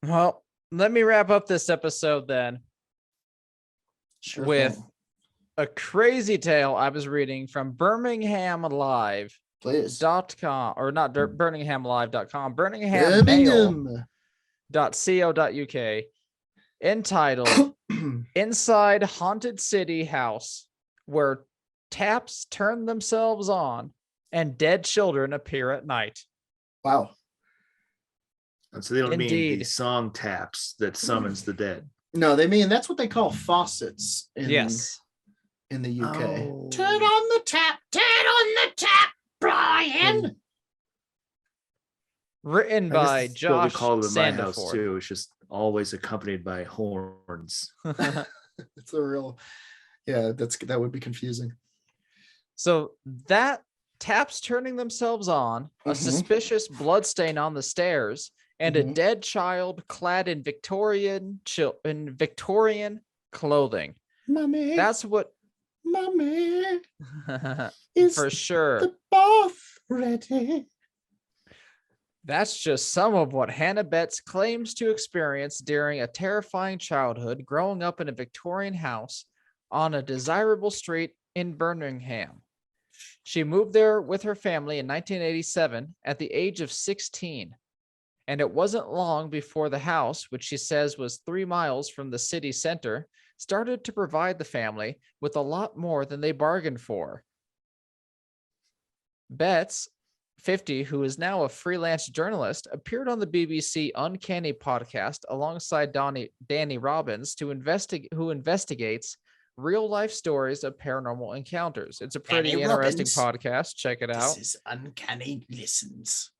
Well, let me wrap up this episode then Sure with thing. a crazy tale I was reading from BirminghamLive.com, Please. or not BirminghamLive.com, Birmingham. BirminghamMail.co.uk, entitled Inside Haunted City House, where taps turn themselves on and dead children appear at night. Wow. And so they don't mean the Indeed. song taps that summons the dead. No, they mean that's what they call faucets in Yes. in the UK. Oh. Turn on the tap, Brian. Written I guess by this is what we Josh call it in my house Sandiford. too. It's just always accompanied by horns. It's a real, yeah. That would be confusing. So that taps turning themselves on, a Mhm. suspicious bloodstain on the stairs, and a Mhm. dead child clad in Victorian clothing. Mommy, That's what mommy, is for sure. the bath ready? That's just some of what Hannah Betts claims to experience during a terrifying childhood growing up in a Victorian house on a desirable street in Birmingham. She moved there with her family in 1987 at the age of 16. And it wasn't long before the house, which she says was 3 miles from the city center, started to provide the family with a lot more than they bargained for. Betts, 50, who is now a freelance journalist, appeared on the BBC Uncanny podcast alongside Danny Robbins who investigates real-life stories of paranormal encounters. It's a pretty Danny interesting Robbins. podcast. Check it out. This is Uncanny Listens.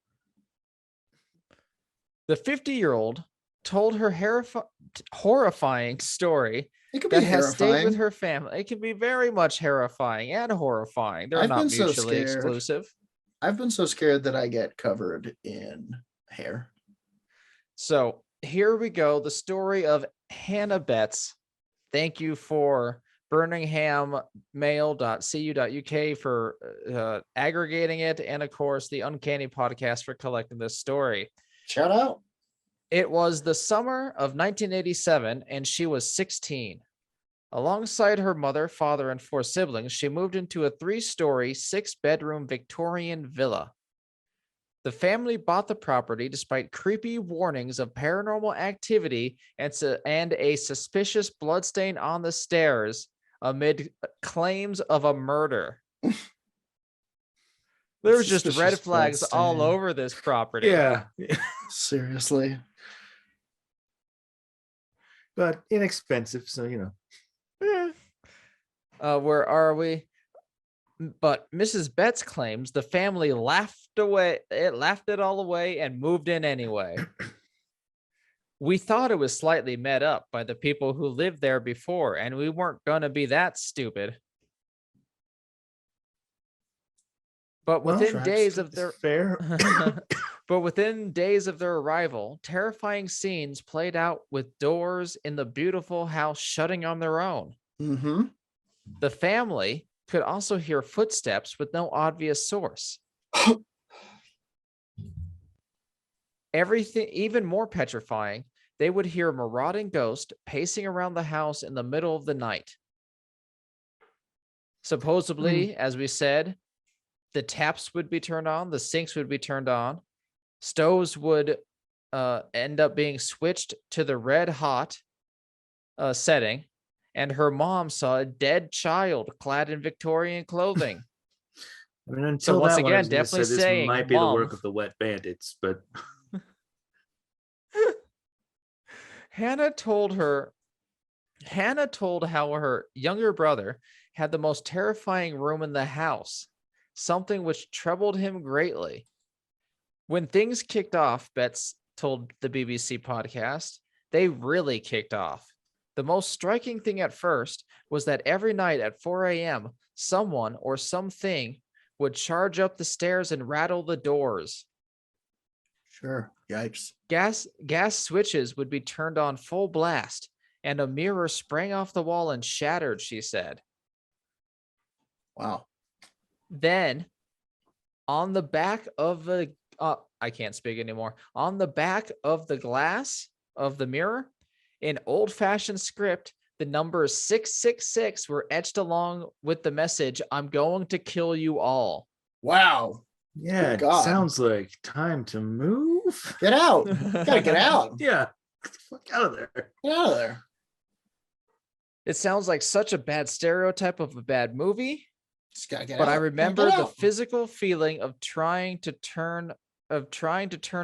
The 50-year-old told her horrifying story It could be that has stayed terrifying. with her family. It can be very much terrifying and horrifying. They're I've not been so mutually scared. exclusive. I've been so scared that I get covered in hair. So here we go. The story of Hannah Betts. Thank you for BirminghamMail.co.uk for aggregating it. And of course, the Uncanny podcast for collecting this story. Shout out. It was the summer of 1987, and she was 16. Alongside her mother, father, and 4 siblings, she moved into a 3-story, 6-bedroom Victorian villa. The family bought the property despite creepy warnings of paranormal activity and a suspicious bloodstain on the stairs amid claims of a murder. There's just red Suspicious flags all bloodstain. over this property. Yeah. Seriously. But inexpensive, so you know. Where are we? But Mrs. Betts claims the family laughed it all away and moved in anyway. We thought it was slightly met up by the people who lived there before, and we weren't going to be that stupid. But within days of their fair. But within days of their arrival, terrifying scenes played out with doors in the beautiful house shutting on their own. Mm-hmm. The family could also hear footsteps with no obvious source. Everything, even more petrifying, they would hear a marauding ghost pacing around the house in the middle of the night. Supposedly, as we said, the taps would be turned on, the sinks would be turned on, stoves would end up being switched to the red hot setting, and her mom saw a dead child clad in Victorian clothing. I mean, until So once that one, I again, was gonna definitely say this saying, might be the work Mom. of the wet bandits, but Hannah told how her younger brother had the most terrifying room in the house, something which troubled him greatly. When things kicked off, Betts told the BBC podcast, they really kicked off. The most striking thing at first was that every night at 4 a.m., someone or something would charge up the stairs and rattle the doors. Sure. Yikes. Gas switches would be turned on full blast, and a mirror sprang off the wall and shattered, she said. Wow. Then, on the back of the I can't speak anymore. On the back of the glass of the mirror. In old-fashioned script, the numbers 666 were etched along with the message, "I'm going to kill you all." Wow. Yeah, it God. sounds like time to move. Get out. Gotta get out. Yeah, get the fuck out of there. Get out of there. It sounds like such a bad stereotype of a bad movie, Just gotta get but out. I Gotta remember get the out. physical feeling of trying to turn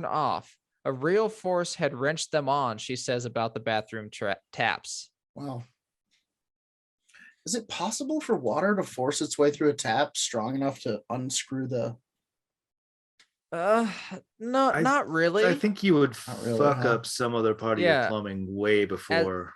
off. A real force had wrenched them on, she says about the bathroom taps. Wow. Is it possible for water to force its way through a tap strong enough to unscrew the? No, not really. I think you would Not really, fuck huh? up some other part of Yeah. your plumbing way before.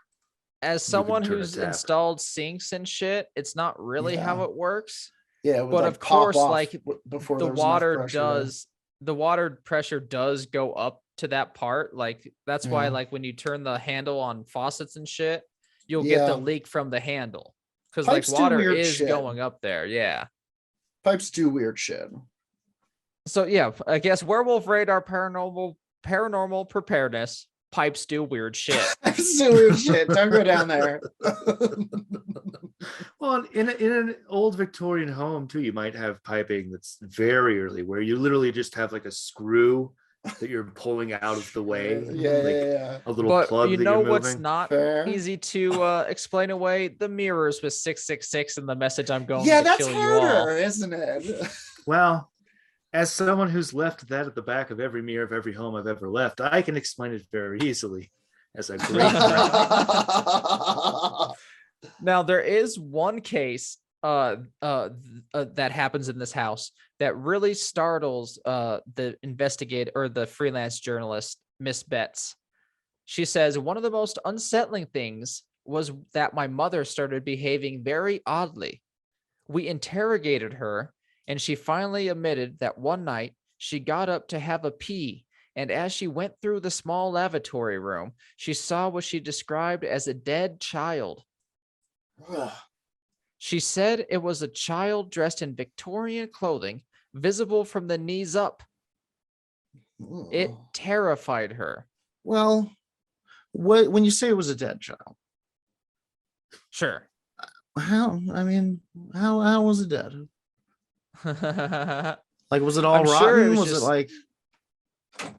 As you can someone turn a who's tap. installed sinks and shit, it's not really how Yeah. it works. Yeah, it would But like of pop course, off like before the there was enough water pressure does, the water pressure does go up to that part. Like that's why, Yeah. like when you turn the handle on faucets and shit, you'll get the Yeah. leak from the handle because like Pipes do water weird is shit. going up there. Yeah. Pipes do weird shit. So yeah, I guess werewolf radar, paranormal preparedness. Pipes do weird shit. Pipes do weird shit. Don't go down there. Well, in an old Victorian home too, you might have piping that's very early, where you literally just have like a screw that you're pulling out of the way. Yeah, like yeah. a little But plug you that know you're what's moving. not Fair. easy to explain away? The mirrors with 666 and the message, "I'm going Yeah, to that's kill you all." harder, isn't it? Well, as someone who's left that at the back of every mirror of every home I've ever left, I can explain it very easily as a great friend. Now there is one case that happens in this house that really startles the investigator or the freelance journalist Miss Betts. She says one of the most unsettling things was that my mother started behaving very oddly. We interrogated her, and she finally admitted that one night she got up to have a pee, and as she went through the small lavatory room, she saw what she described as a dead child. She said it was a child dressed in Victorian clothing, visible from the knees up. It terrified her. Well, when you say it was a dead child, Sure. how was it dead? Like, was it all I'm rotten? sure it was was it just- like,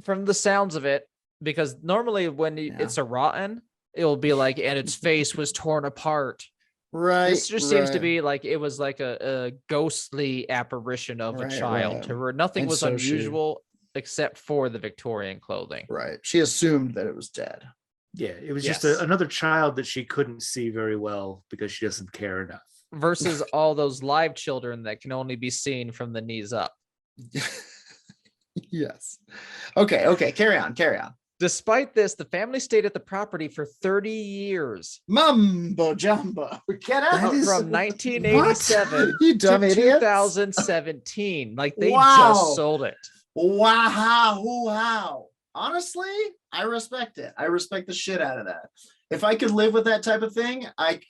From the sounds of it, because normally when it's a rotten, it'll be like, and its face was torn apart. right? This just seems to right. be like it was like a ghostly apparition of a Right, child right. to her. Nothing And was so she- unusual except for the Victorian clothing. Right. She assumed that it was dead. Yeah, it was Yes. just another child that she couldn't see very well because she doesn't care enough. Versus all those live children that can only be seen from the knees up. Yes. Okay. Carry on. Despite this, the family stayed at the property for 30 years. Mumbo jumbo. Get out. That is- From 1987 You dumb to idiots. 2017. Like they Wow. just sold it. Wow. Honestly, I respect it. I respect the shit out of that. If I could live with that type of thing,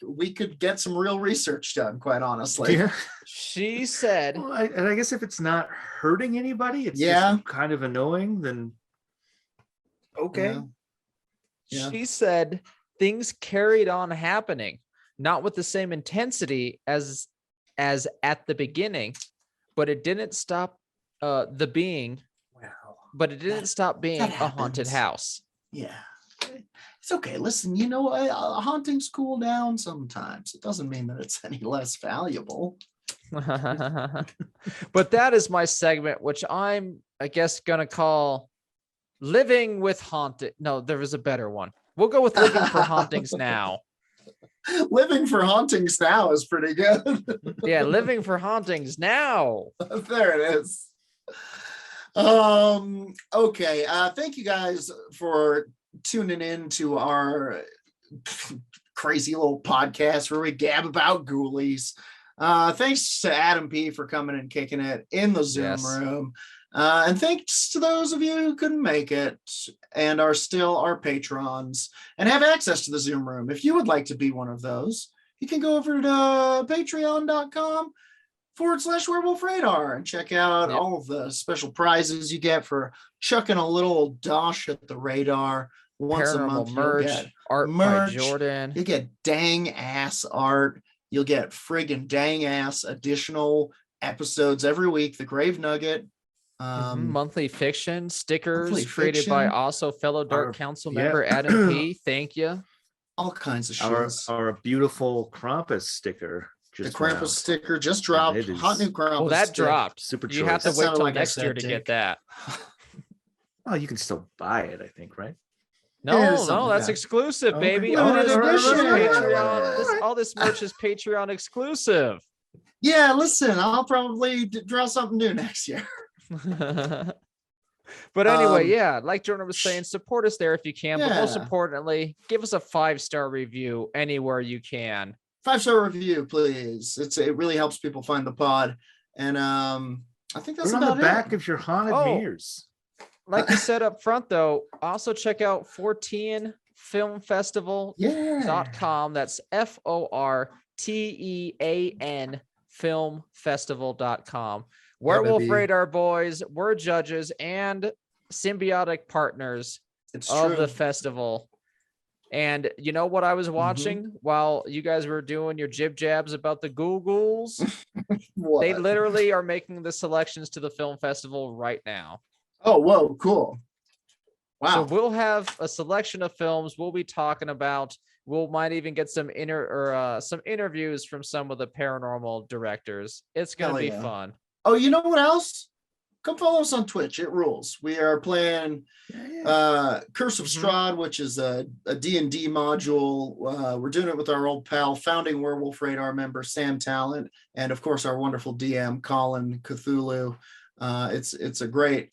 we could get some real research done, quite honestly. Yeah. She said, Well, and I guess if it's not hurting anybody, it's Yeah. just kind of annoying, then okay. Yeah. she said things carried on happening, not with the same intensity as at the beginning, but it didn't stop the being. Wow. But it didn't stop being that a haunted happens. house. Yeah. It's okay. Listen, hauntings cool down sometimes. It doesn't mean that it's any less valuable. But that is my segment, which I'm, I guess, gonna call Living with Haunted. No, there was a better one. We'll go with Living for Hauntings now. Living for hauntings now is pretty good. Yeah, Living for Hauntings now. There it is. Okay. Thank you guys for tuning in to our crazy little podcast where we gab about ghoulies. Thanks to Adam P for coming and kicking it in the Zoom room. And thanks to those of you who couldn't make it and are still our patrons and have access to the Zoom room. If you would like to be one of those, you can go over to patreon.com/ patreon.com/werewolf radar and check out all of the special prizes you get for chucking a little dosh at the radar. Once a month, merch, you'll get art by Jordan. You get dang ass art. You'll get friggin' dang ass additional episodes every week. The Grave Nugget. Monthly fiction stickers created by also fellow Dark Council member Adam P. Thank you. All kinds of shit. Our beautiful Krampus sticker. The Krampus sticker just dropped. Hot new Krampus. Oh, that dropped. Super choice. You have to wait till next year to get that. Oh, you can still buy it, I think, right? No, that's exclusive, baby. All this merch is Patreon exclusive. Yeah, listen, I'll probably draw something new next year. But anyway, like Jordan was saying, support us there if you can. But most importantly, give us a 5-star review anywhere you can. 5-star review, please. It really helps people find the pod. And I think that's on about the back of your haunted mirrors. Like you said up front, though, also check out 14filmfestival.com. That's FORTEAN filmfestival.com. Werewolf Radar boys, we're judges and symbiotic partners of the festival. And you know what I was watching while you guys were doing your jib jabs about the Googles? They literally are making the selections to the film festival right now. Oh, whoa, cool. Wow. So we'll have a selection of films we'll be talking about. We might even get some interviews from some of the paranormal directors. It's going to be fun. Oh, you know what else? Come follow us on Twitch. It rules. We are playing Curse of Strahd, which is a D&D module. We're doing it with our old pal, founding Werewolf Radar member Sam Talent, and of course our wonderful DM Colin Cthulhu. It's a great,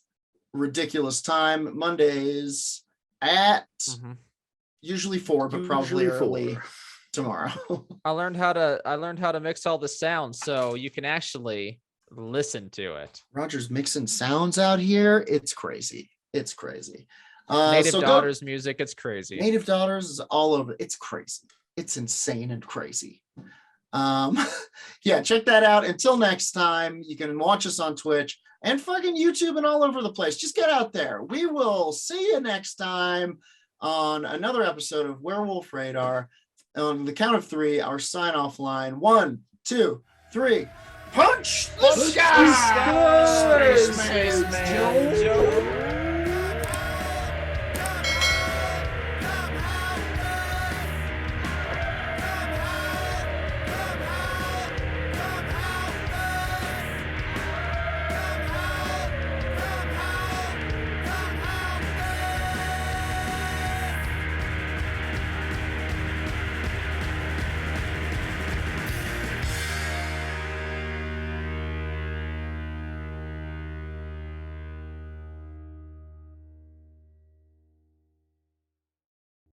ridiculous time. Mondays at usually 4, but probably early tomorrow. I learned how to mix all the sounds so you can actually listen to it. Roger's mixing sounds out here. It's crazy. Native Daughters music. It's crazy. Native Daughters is all over. It's crazy. It's insane and crazy. Check that out. Until next time, you can watch us on Twitch and fucking YouTube and all over the place. Just get out there. We will see you next time on another episode of Werewolf Radar. On the count of 3, our sign-off line. 1, 2, 3. Punch the sky! Spaceman Joe.